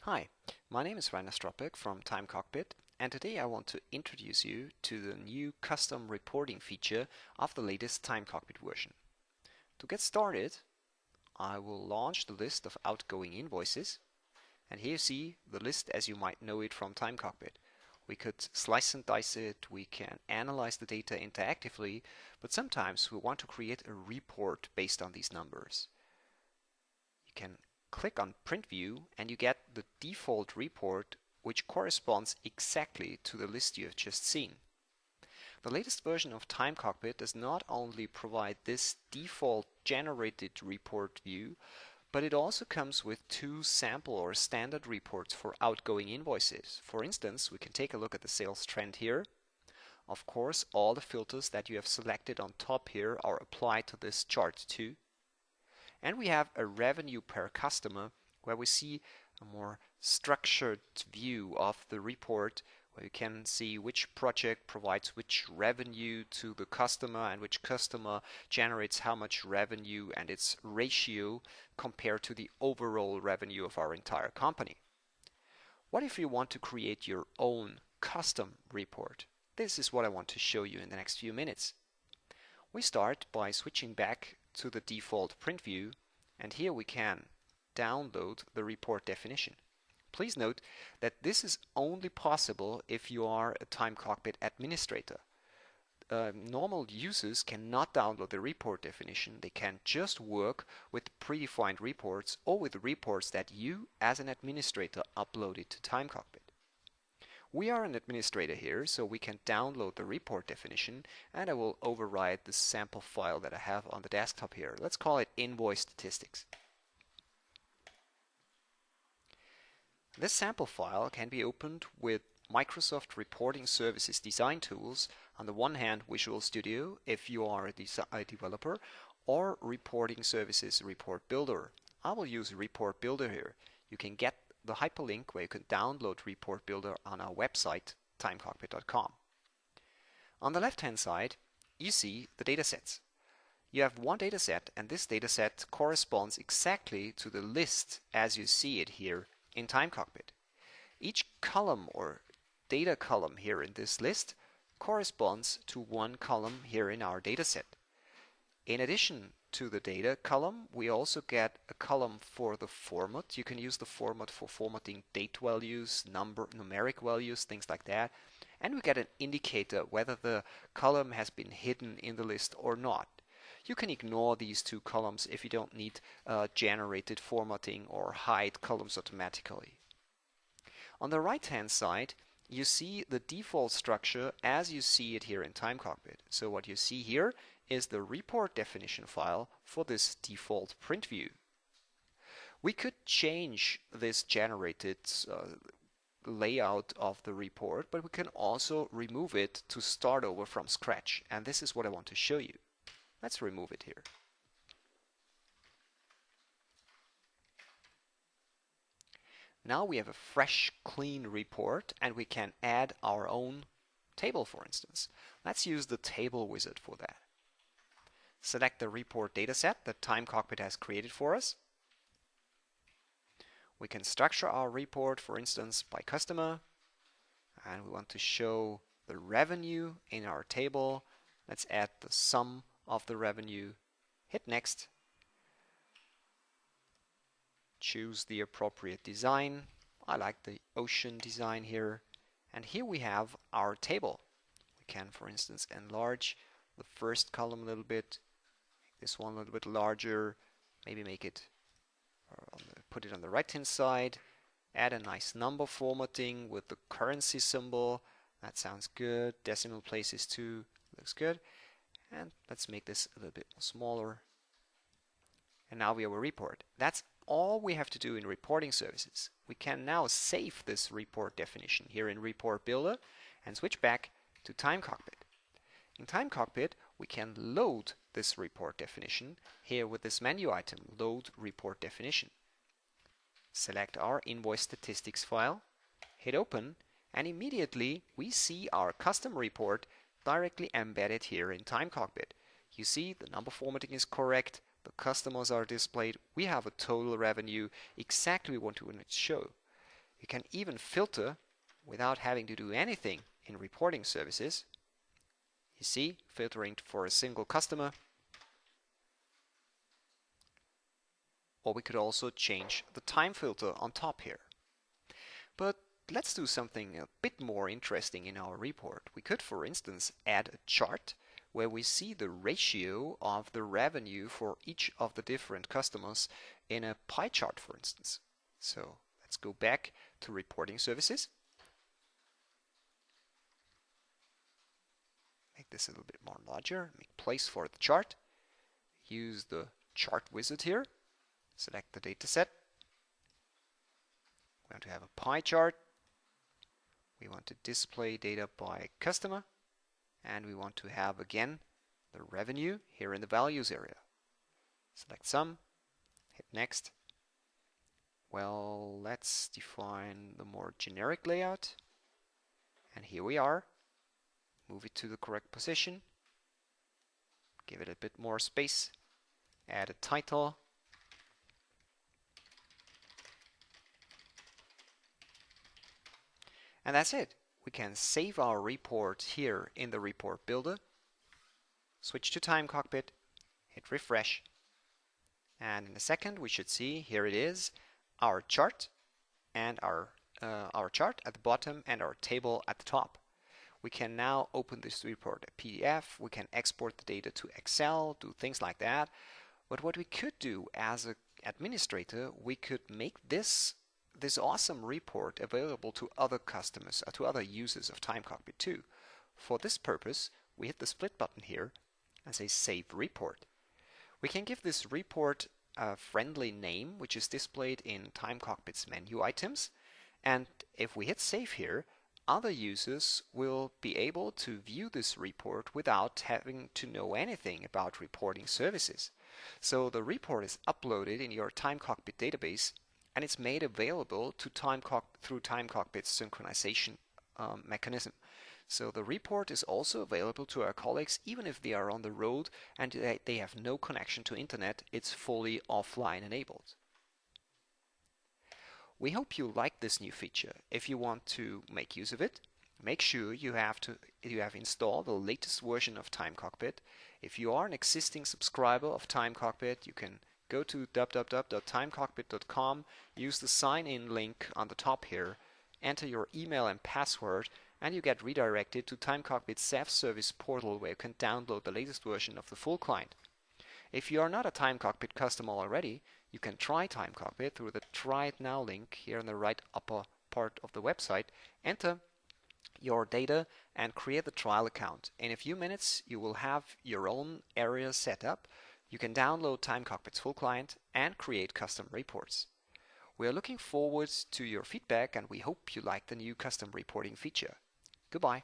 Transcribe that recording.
Hi, my name is Rainer Stropek from Cockpit, and today I want to introduce you to the new custom reporting feature of the latest Cockpit version. To get started, I will launch the list of outgoing invoices, and here you see the list as you might know it from Cockpit. We could slice and dice it, we can analyze the data interactively, but sometimes we want to create a report based on these numbers. You can click on Print View and you get the default report which corresponds exactly to the list you have just seen. The latest version of Cockpit does not only provide this default generated report view, but it also comes with two sample or standard reports for outgoing invoices. For instance, we can take a look at the sales trend here. Of course, all the filters that you have selected on top here are applied to this chart too. And we have a revenue per customer where we see a more structured view of the report where you can see which project provides which revenue to the customer and which customer generates how much revenue and its ratio compared to the overall revenue of our entire company. What if you want to create your own custom report? This is what I want to show you in the next few minutes. We start by switching back to the default print view, and here we can download the report definition. Please note that this is only possible if you are a Cockpit administrator. Normal users cannot download the report definition. They can just work with predefined reports or with reports that you as an administrator uploaded to Cockpit. We are an administrator here, so we can download the report definition, and I will override the sample file that I have on the desktop here. Let's call it invoice statistics. This sample file can be opened with Microsoft Reporting Services design tools. On the one hand, Visual Studio if you are a developer, or Reporting Services Report Builder. I will use Report Builder here. You can get the hyperlink where you can download Report Builder on our website, timecockpit.com. On the left-hand side, you see the datasets. You have one dataset, and this dataset corresponds exactly to the list as you see it here in Cockpit. Each column or data column here in this list corresponds to one column here in our dataset. In addition to the data column, we also get a column for the format. You can use the format for formatting date values, numeric values, things like that. And we get an indicator whether the column has been hidden in the list or not. You can ignore these two columns if you don't need generated formatting or hide columns automatically. On the right-hand side, you see the default structure as you see it here in Cockpit. So what you see here is the report definition file for this default print view. We could change this generated layout of the report, but we can also remove it to start over from scratch, and this is what I want to show you. Let's remove it here. Now we have a fresh, clean report, and we can add our own table, for instance. Let's use the table wizard for that. Select the report dataset that Cockpit has created for us. We can structure our report, for instance, by customer, and we want to show the revenue in our table. Let's add the sum of the revenue. Hit next. Choose the appropriate design. I like the ocean design here. And here we have our table. We can, for instance, enlarge the first column a little bit, make this one a little bit larger, maybe make it, put it on the right hand side, add a nice number formatting with the currency symbol. That sounds good. Decimal places too, looks good. And let's make this a little bit smaller. And now we have a report. That's all we have to do in reporting services. We can now save this report definition here in Report Builder and switch back to Cockpit. In Cockpit, we can load this report definition here with this menu item, Load Report Definition. Select our invoice statistics file, hit open, and immediately we see our custom report directly embedded here in Cockpit. You see the number formatting is correct, the customers are displayed, we have a total revenue exactly what we want to show. We can even filter without having to do anything in reporting services. You see, filtering for a single customer. Or we could also change the time filter on top here. But let's do something a bit more interesting in our report. We could, for instance, add a chart where we see the ratio of the revenue for each of the different customers in a pie chart, for instance. So let's go back to reporting services. Make this a little bit more larger, make place for the chart. Use the chart wizard here. Select the data set. We want to have a pie chart. We want to display data by customer. And we want to have again the revenue here in the values area. Select sum, hit next. Well, let's define the more generic layout. And here we are. Move it to the correct position. Give it a bit more space. Add a title. And that's it. We can save our report here in the report builder. Switch to Time Cockpit. Hit refresh. And in a second we should see, here it is, our chart and our chart at the bottom and our table at the top. We can now open this report as PDF. We can export the data to Excel, do things like that. But what we could do as an administrator, we could make this awesome report available to other customers, to other users of Time Cockpit too. For this purpose, we hit the split button here and say Save Report. We can give this report a friendly name, which is displayed in Time Cockpit's menu items. And if we hit Save here, other users will be able to view this report without having to know anything about reporting services. So the report is uploaded in your Time Cockpit database, and it's made available to through Time Cockpit's synchronization mechanism. So the report is also available to our colleagues even if they are on the road and they have no connection to internet. It's fully offline enabled. We hope you like this new feature. If you want to make use of it, make sure you have installed the latest version of Time Cockpit. If you are an existing subscriber of Time Cockpit, you can go to www.timecockpit.com, use the sign-in link on the top here, enter your email and password, and you get redirected to Time Cockpit's self-service portal where you can download the latest version of the full client. If you are not a Time Cockpit customer already, you can try Time Cockpit through the Try It Now link here in the right upper part of the website. Enter your data and create the trial account. In a few minutes, you will have your own area set up. You can download Time Cockpit's full client and create custom reports. We are looking forward to your feedback and we hope you like the new custom reporting feature. Goodbye.